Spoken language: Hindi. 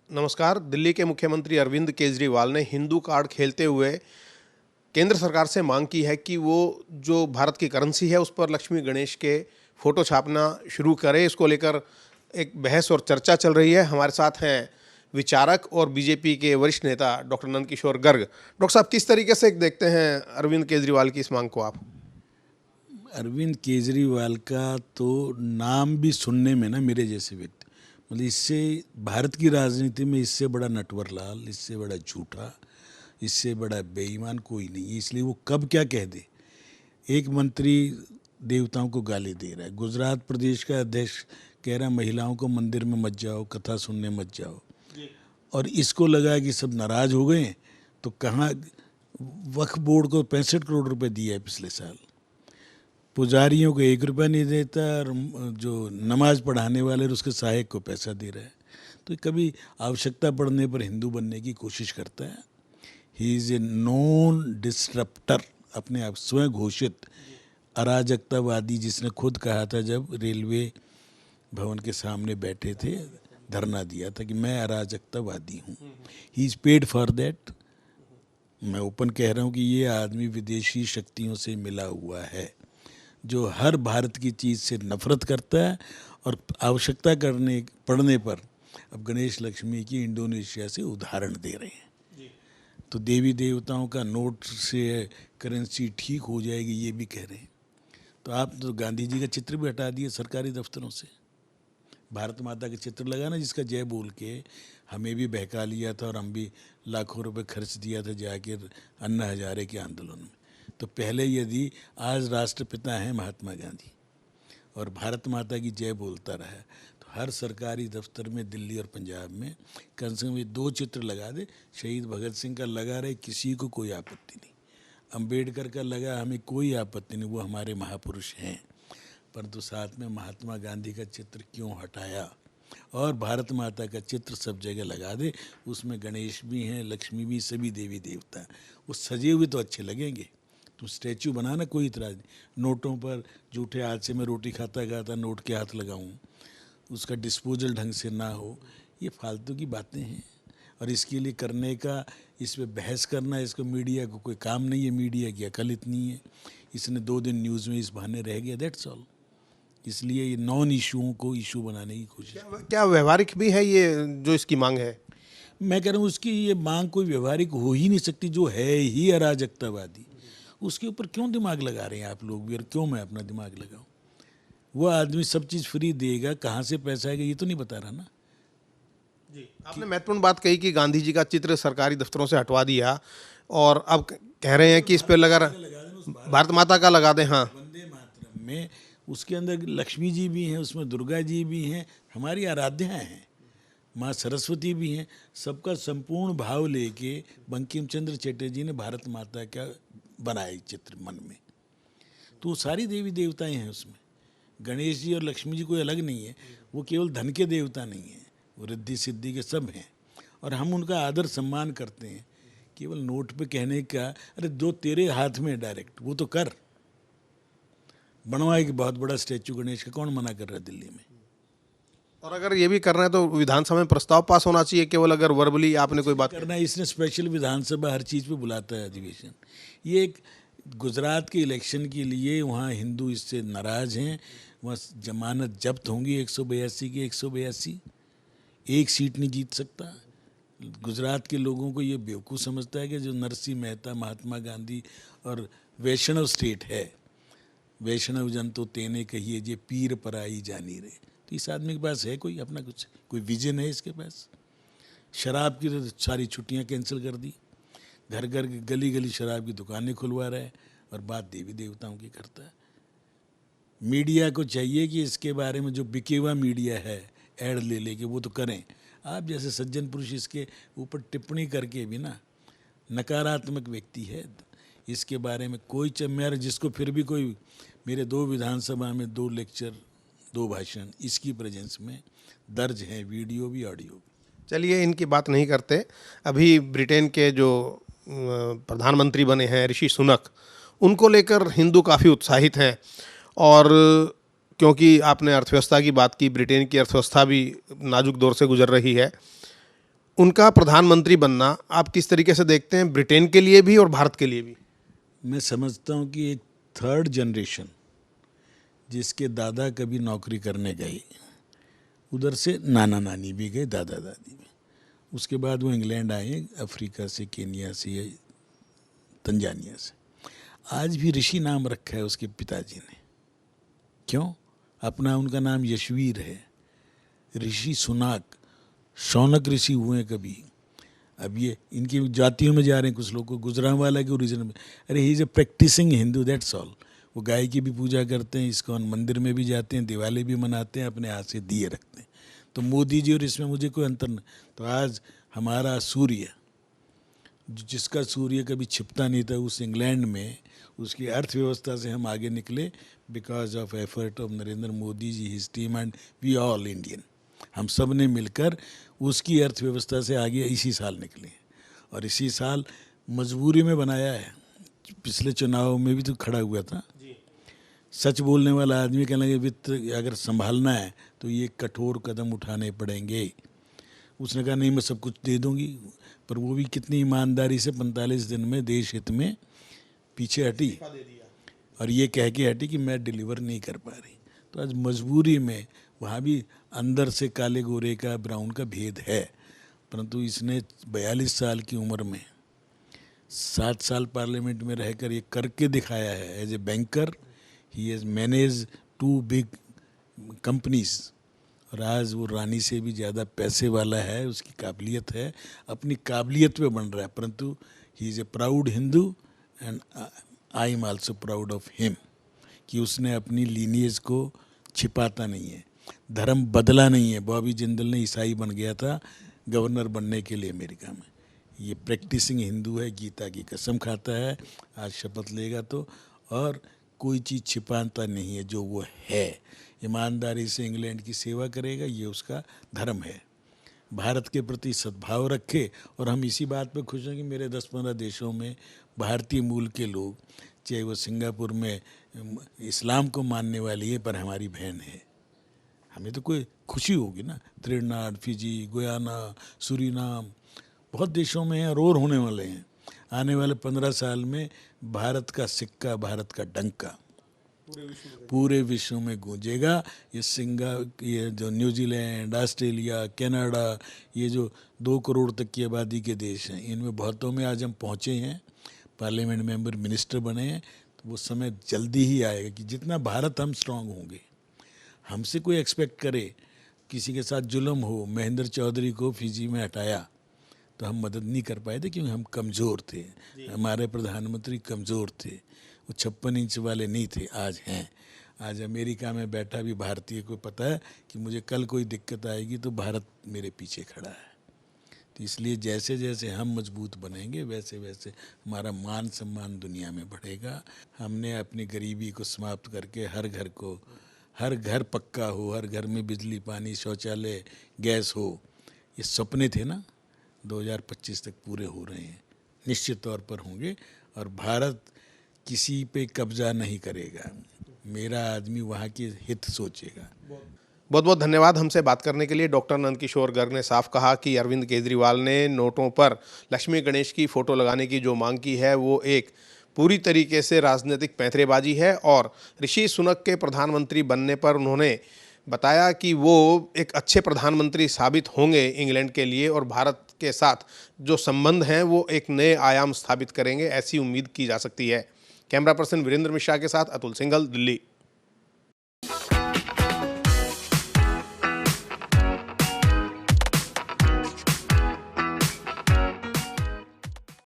नमस्कार। दिल्ली के मुख्यमंत्री अरविंद केजरीवाल ने हिंदू कार्ड खेलते हुए केंद्र सरकार से मांग की है कि वो जो भारत की करेंसी है उस पर लक्ष्मी गणेश के फोटो छापना शुरू करे। इसको लेकर एक बहस और चर्चा चल रही है। हमारे साथ हैं विचारक और बीजेपी के वरिष्ठ नेता डॉक्टर नंदकिशोर गर्ग। डॉक्टर साहब, किस तरीके से देखते हैं अरविंद केजरीवाल की इस मांग को आप? अरविंद केजरीवाल का तो नाम भी सुनने में ना मेरे जैसे व्यक्ति, मतलब इससे भारत की राजनीति में इससे बड़ा नटवरलाल, इससे बड़ा झूठा, इससे बड़ा बेईमान कोई नहीं है। इसलिए वो कब क्या कह दे। एक मंत्री देवताओं को गाली दे रहा है, गुजरात प्रदेश का अध्यक्ष कह रहा है महिलाओं को मंदिर में मत जाओ, कथा सुनने मत जाओ, और इसको लगा कि सब नाराज हो गए। तो कहाँ वक्फ बोर्ड को 65 करोड़ रुपए दिया है पिछले साल, पुजारियों को 1 रुपया नहीं देता, और जो नमाज पढ़ाने वाले उसके सहायक को पैसा दे रहा है। तो कभी आवश्यकता पड़ने पर हिंदू बनने की कोशिश करता है। ही इज़ ए नॉन डिस्ट्रप्टर, अपने आप स्वयं घोषित अराजकतावादी, जिसने खुद कहा था जब रेलवे भवन के सामने बैठे थे, धरना दिया था कि मैं अराजकतावादी हूँ। He is paid for that. मैं ओपन कह रहा हूँ कि ये आदमी विदेशी शक्तियों से मिला हुआ है, जो हर भारत की चीज़ से नफरत करता है, और आवश्यकता पड़ने पर अब गणेश लक्ष्मी की इंडोनेशिया से उदाहरण दे रहे हैं। तो देवी देवताओं का नोट से करेंसी ठीक हो जाएगी ये भी कह रहे हैं। तो आप तो गांधी जी का चित्र भी हटा दिए सरकारी दफ्तरों से। भारत माता का चित्र लगा ना, जिसका जय बोल के हमें भी बहका लिया था, और हम भी लाखों रुपए खर्च दिया था जाके अन्ना हजारे के आंदोलन में। तो पहले यदि आज राष्ट्रपिता हैं महात्मा गांधी और भारत माता की जय बोलता रहा, तो हर सरकारी दफ्तर में दिल्ली और पंजाब में कम से कम ये 2 चित्र लगा दे। शहीद भगत सिंह का लगा रहे, किसी को कोई आपत्ति नहीं। अंबेडकर का लगा, हमें कोई आपत्ति नहीं, वो हमारे महापुरुष हैं। परंतु साथ में महात्मा गांधी का चित्र क्यों हटाया? और भारत माता का चित्र सब जगह लगा दे, उसमें गणेश भी हैं, लक्ष्मी भी, सभी देवी देवता। वो सजे हुए तो अच्छे लगेंगे। तुम स्टैचू बनाना, कोई इतराज़ नहीं। नोटों पर जूठे हाथ से मैं रोटी खाता खाता नोट के हाथ लगाऊं, उसका डिस्पोजल ढंग से ना हो, ये फालतू की बातें हैं। और इसके लिए करने का, इस पर बहस करना, इसको मीडिया को कोई काम नहीं है। मीडिया की अकल इतनी है, इसने 2 दिन न्यूज़ में इस बहाने रह गया, दैट्स ऑल। इसलिए ये नॉन इशुओं को इशू बनाने की कोशिश। क्या व्यवहारिक भी है ये जो इसकी मांग है? मैं कह रहा हूँ उसकी ये मांग कोई व्यवहारिक हो ही नहीं सकती, जो है ही अराजकतावादी। उसके ऊपर क्यों दिमाग लगा रहे हैं आप लोग भी, और क्यों मैं अपना दिमाग लगाऊं? वो आदमी सब चीज़ फ्री देगा, कहाँ से पैसा आएगा ये तो नहीं बता रहा ना। जी, आपने महत्वपूर्ण बात कही कि गांधी जी का चित्र सरकारी दफ्तरों से हटवा दिया, और अब कह रहे हैं कि इस पर लगा भारत माता का लगा दें। हाँ, वंदे मातरम में उसके अंदर लक्ष्मी जी भी हैं, उसमें दुर्गा जी भी हैं, हमारी आराध्याएँ हैं, माँ सरस्वती भी हैं। सबका संपूर्ण भाव लेके बंकिम चंद्र चटर्जी ने भारत माता का बनाए चित्र मन में। तो वो सारी देवी देवताएं हैं उसमें। गणेश जी और लक्ष्मी जी कोई अलग नहीं है, वो केवल धन के देवता नहीं हैं, वो रिद्धि सिद्धि के सब हैं, और हम उनका आदर सम्मान करते हैं। केवल नोट पे कहने का, अरे जो तेरे हाथ में डायरेक्ट वो तो कर। बनवाए कि बहुत बड़ा स्टैचू गणेश का, कौन मना कर रहा है दिल्ली में? और अगर ये भी करना है तो विधानसभा में प्रस्ताव पास होना चाहिए। केवल अगर वर्बली आपने कोई बात करना है, इसने स्पेशल विधानसभा हर चीज़ पे बुलाता है अधिवेशन। ये एक गुजरात के इलेक्शन के लिए वहाँ हिंदू इससे नाराज़ हैं। वहाँ जमानत जब्त होंगी 182 की 182, एक सीट नहीं जीत सकता। गुजरात के लोगों को ये बेवकूफ़ समझता है कि जो नरसिंह मेहता, महात्मा गांधी और वैष्णव स्टेट है, वैष्णव जन तो तेने कहिए जे पीर पराई जानी रे। तो इस आदमी के पास है कोई अपना कुछ, कोई विजन है इसके पास? शराब की तो सारी छुट्टियां कैंसिल कर दी, घर घर गली गली शराब की दुकानें खुलवा रहा है, और बात देवी देवताओं की करता है। मीडिया को चाहिए कि इसके बारे में जो बिके हुआ मीडिया है ऐड ले लेके वो तो करें। आप जैसे सज्जन पुरुष इसके ऊपर टिप्पणी करके भी ना, नकारात्मक व्यक्ति है, इसके बारे में कोई मेरे, जिसको फिर भी कोई, मेरे 2 विधानसभा में 2 लेक्चर 2 भाषण इसकी प्रेजेंस में दर्ज हैं, वीडियो भी ऑडियो भी। चलिए इनकी बात नहीं करते। अभी ब्रिटेन के जो प्रधानमंत्री बने हैं ऋषि सुनक, उनको लेकर हिंदू काफ़ी उत्साहित हैं। और क्योंकि आपने अर्थव्यवस्था की बात की, ब्रिटेन की अर्थव्यवस्था भी नाजुक दौर से गुजर रही है, उनका प्रधानमंत्री बनना आप किस तरीके से देखते हैं, ब्रिटेन के लिए भी और भारत के लिए भी? मैं समझता हूँ कि एक थर्ड जनरेशन जिसके दादा कभी नौकरी करने गए, उधर से नाना नानी भी गए, दादा दादी भी, उसके बाद वो इंग्लैंड आए, अफ्रीका से, केनिया से, तंजानिया से। आज भी ऋषि नाम रखा है उसके पिताजी ने। क्यों? अपना उनका नाम यशवीर है। ऋषि सुनाक, शौनक ऋषि हुए कभी। अब ये इनकी जातियों में जा रहे हैं कुछ लोग को, गुजरांवाला के ओरिजिन में। अरे he is a practising Hindu, that's all. वो गाय की भी पूजा करते हैं, इस्कॉन मंदिर में भी जाते हैं, दिवाली भी मनाते हैं, अपने हाथ से दिए रखते हैं। तो मोदी जी और इसमें मुझे कोई अंतर नहीं। तो आज हमारा सूर्य, जिसका सूर्य कभी छिपता नहीं था, उस इंग्लैंड में उसकी अर्थव्यवस्था से हम आगे निकले because of effort of Narendra Modi ji, his team and we all Indian. हम सब ने मिलकर उसकी अर्थव्यवस्था से आगे इसी साल निकले और इसी साल मजबूरी में बनाया है। पिछले चुनाव में भी तो खड़ा हुआ था। सच बोलने वाला आदमी कहने लगे वित्त अगर संभालना है तो ये कठोर कदम उठाने पड़ेंगे। उसने कहा नहीं मैं सब कुछ दे दूंगी, पर वो भी कितनी ईमानदारी से 45 दिन में देश हित में पीछे हटी और ये कह के हटी कि मैं डिलीवर नहीं कर पा रही। तो आज मजबूरी में वहाँ भी अंदर से काले गोरे का, ब्राउन का भेद है, परंतु इसने 42 साल की उम्र में 7 साल पार्लियामेंट में रहकर ये करके दिखाया है। As a banker he has manage 2 big companies और आज वो रानी से भी ज़्यादा पैसे वाला है, उसकी काबिलियत है, अपनी काबिलियत पे बन रहा है। परंतु ही is A proud Hindu and I am also proud of him कि उसने अपनी लीनिएज को छिपाता नहीं है, धर्म बदला नहीं है। बॉबी जिंदल ने ईसाई बन गया था गवर्नर बनने के लिए अमेरिका में। ये प्रैक्टिसिंग हिंदू है, गीता की कसम खाता है, आज शपथ लेगा तो, और कोई चीज़ छिपाता नहीं है जो वो है। ईमानदारी से इंग्लैंड की सेवा करेगा, ये उसका धर्म है। भारत के प्रति सद्भाव रखे और हम इसी बात पे खुश हैं कि मेरे 10-15 देशों में भारतीय मूल के लोग, चाहे वो सिंगापुर में इस्लाम को मानने वाली है पर हमारी बहन है, हमें तो कोई खुशी होगी ना। त्रिनाड, फिजी, गुयाना, सूरीनाम, बहुत देशों में हैं और होने वाले हैं। आने वाले 15 साल में भारत का सिक्का, भारत का डंका पूरे विश्व में गूंजेगा। ये जो न्यूजीलैंड, ऑस्ट्रेलिया, कनाडा, ये जो 2 करोड़ तक की आबादी के देश हैं, इनमें बहुतों में आज हम पहुँचे हैं, पार्लियामेंट मेंबर, मिनिस्टर बने हैं। तो वो समय जल्दी ही आएगा कि जितना भारत हम स्ट्रांग होंगे। हमसे कोई एक्सपेक्ट करे किसी के साथ जुल्म हो, महेंद्र चौधरी को फिजी में हटाया तो हम मदद नहीं कर पाए थे क्योंकि हम कमज़ोर थे, हमारे प्रधानमंत्री कमज़ोर थे, वो 56 इंच वाले नहीं थे, आज हैं। आज अमेरिका में बैठा भी भारतीय को पता है कि मुझे कल कोई दिक्कत आएगी तो भारत मेरे पीछे खड़ा है। तो इसलिए जैसे जैसे हम मजबूत बनेंगे वैसे वैसे हमारा मान सम्मान दुनिया में बढ़ेगा। हमने अपनी गरीबी को समाप्त करके हर घर पक्का हो, हर घर में बिजली, पानी, शौचालय, गैस हो, ये सपने थे ना, 2025 तक पूरे हो रहे हैं, निश्चित तौर पर होंगे। और भारत किसी पे कब्जा नहीं करेगा, मेरा आदमी वहाँ के हित सोचेगा। बहुत बहुत धन्यवाद हमसे बात करने के लिए। डॉक्टर नंदकिशोर गर्ग ने साफ कहा कि अरविंद केजरीवाल ने नोटों पर लक्ष्मी गणेश की फ़ोटो लगाने की जो मांग की है वो एक पूरी तरीके से राजनीतिक पैंतरेबाजी है। और ऋषि सुनक के प्रधानमंत्री बनने पर उन्होंने बताया कि वो एक अच्छे प्रधानमंत्री साबित होंगे इंग्लैंड के लिए और भारत के साथ जो संबंध हैं वो एक नए आयाम स्थापित करेंगे, ऐसी उम्मीद की जा सकती है। कैमरा पर्सन वीरेंद्र मिश्रा के साथ अतुल सिंघल, दिल्ली।